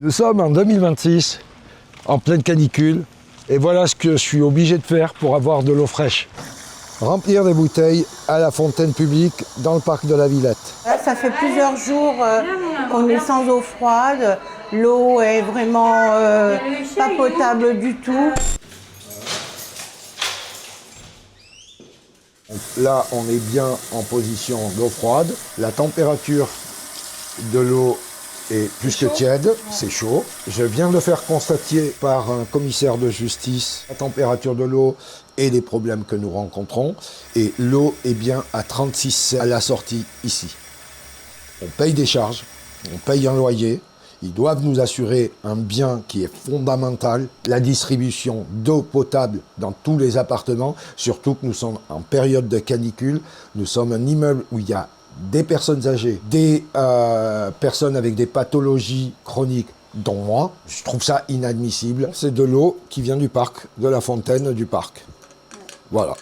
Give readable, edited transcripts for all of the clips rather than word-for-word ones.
Nous sommes en 2026, en pleine canicule, et voilà ce que je suis obligé de faire pour avoir de l'eau fraîche. Remplir des bouteilles à la fontaine publique dans le parc de la Villette. Là, ça fait plusieurs jours qu'on est sans eau froide. L'eau est vraiment pas potable du tout. Là, on est bien en position d'eau froide. La température de l'eau est plus que tiède, c'est chaud. Je viens de faire constater par un commissaire de justice la température de l'eau et les problèmes que nous rencontrons. Et l'eau est bien à 36 à la sortie ici. On paye des charges, on paye un loyer. Ils doivent nous assurer un bien qui est fondamental, la distribution d'eau potable dans tous les appartements, surtout que nous sommes en période de canicule. Nous sommes un immeuble où il y a des personnes âgées, des personnes avec des pathologies chroniques, dont moi. Je trouve ça inadmissible. C'est de l'eau qui vient du parc, de la fontaine du parc. Voilà.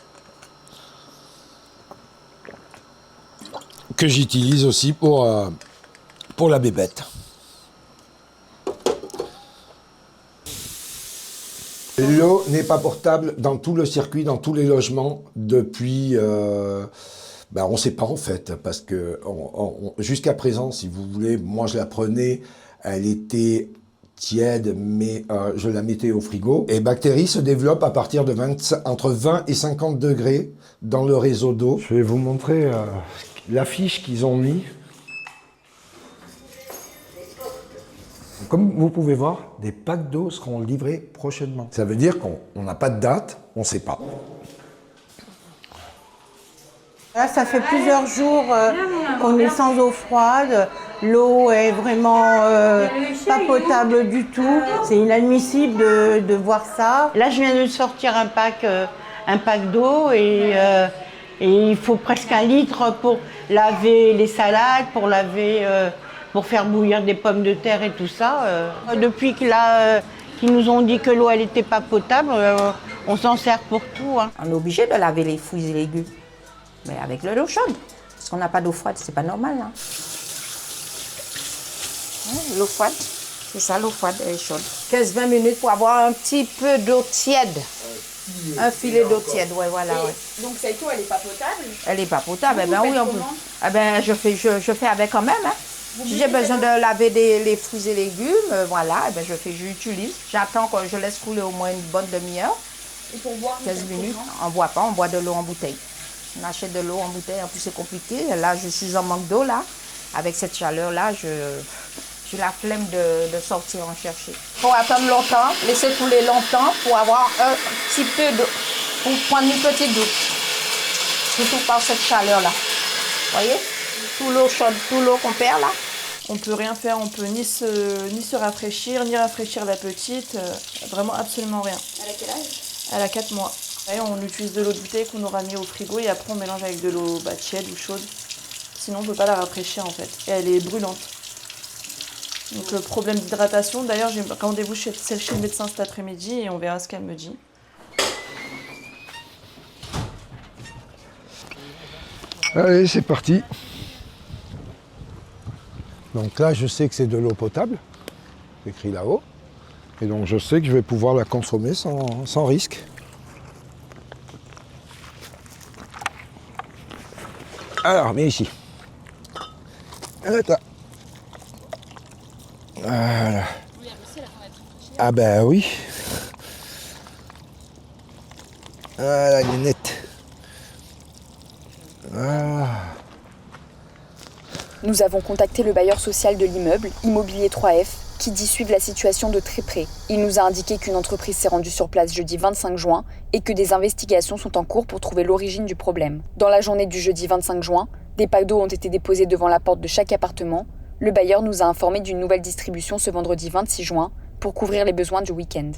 Que j'utilise aussi pour la bébête. L'eau n'est pas portable dans tout le circuit, dans tous les logements depuis... on ne sait pas en fait, parce que jusqu'à présent, si vous voulez, moi je la prenais, elle était tiède, mais je la mettais au frigo. Et bactéries se développent à partir de entre 20 et 50 degrés dans le réseau d'eau. Je vais vous montrer l'affiche qu'ils ont mis. Comme vous pouvez voir, des packs d'eau seront livrés prochainement. Ça veut dire qu'on n'a pas de date, on ne sait pas. Là, ça fait plusieurs jours qu'on est sans eau froide. L'eau est vraiment pas potable du tout. C'est inadmissible de voir ça. Là, je viens de sortir un pack d'eau et il faut presque 1 litre pour laver les salades, pour faire bouillir des pommes de terre et tout ça. Depuis qu'ils nous ont dit que l'eau elle n'était pas potable, on s'en sert pour tout. Hein. On est obligé de laver les fruits et légumes, mais avec de l'eau chaude. Parce qu'on n'a pas d'eau froide, c'est pas normal. Hein. L'eau froide, c'est ça, l'eau froide, elle est chaude. 15-20 minutes pour avoir un petit peu d'eau tiède. Un filet d'eau tiède, ouais, voilà. Ouais. Donc cette eau, elle n'est pas potable? Elle n'est pas potable, eh ben oui, on peut. Eh ben, je fais avec quand même. Hein. Si j'ai besoin de laver les fruits et légumes, voilà, eh ben j'utilise. J'attends que je laisse couler au moins une bonne demi-heure. Et pour boire 15 minutes, on ne boit pas, on boit de l'eau en bouteille. On achète de l'eau en bouteille, en plus c'est compliqué. Là, je suis en manque d'eau, là. Avec cette chaleur-là, j'ai la flemme de sortir en chercher. Il faut attendre longtemps, laisser couler longtemps pour avoir un petit peu d'eau, pour prendre une petite douche. Surtout par cette chaleur-là. Vous voyez? Tout l'eau chaude, tout l'eau qu'on perd là. On ne peut rien faire, on peut ni se rafraîchir, ni rafraîchir la petite. Vraiment absolument rien. Elle a quel âge? Elle a 4 mois. Et on utilise de l'eau de bouteille qu'on aura mis au frigo et après on mélange avec de l'eau tiède ou chaude. Sinon on ne peut pas la rafraîchir en fait. Et elle est brûlante. Donc le problème d'hydratation, d'ailleurs j'ai rendez-vous chez le médecin cet après-midi et on verra ce qu'elle me dit. Allez, c'est parti. Donc là, je sais que c'est de l'eau potable, c'est écrit là-haut. Et donc je sais que je vais pouvoir la consommer sans risque. Alors, viens ici. Attends. Voilà. Ah ben oui. Voilà, nénette. Voilà. Nous avons contacté le bailleur social de l'immeuble, Immobilier 3F, qui dit suivre la situation de très près. Il nous a indiqué qu'une entreprise s'est rendue sur place jeudi 25 juin et que des investigations sont en cours pour trouver l'origine du problème. Dans la journée du jeudi 25 juin, des packs d'eau ont été déposés devant la porte de chaque appartement. Le bailleur nous a informé d'une nouvelle distribution ce vendredi 26 juin pour couvrir les besoins du week-end.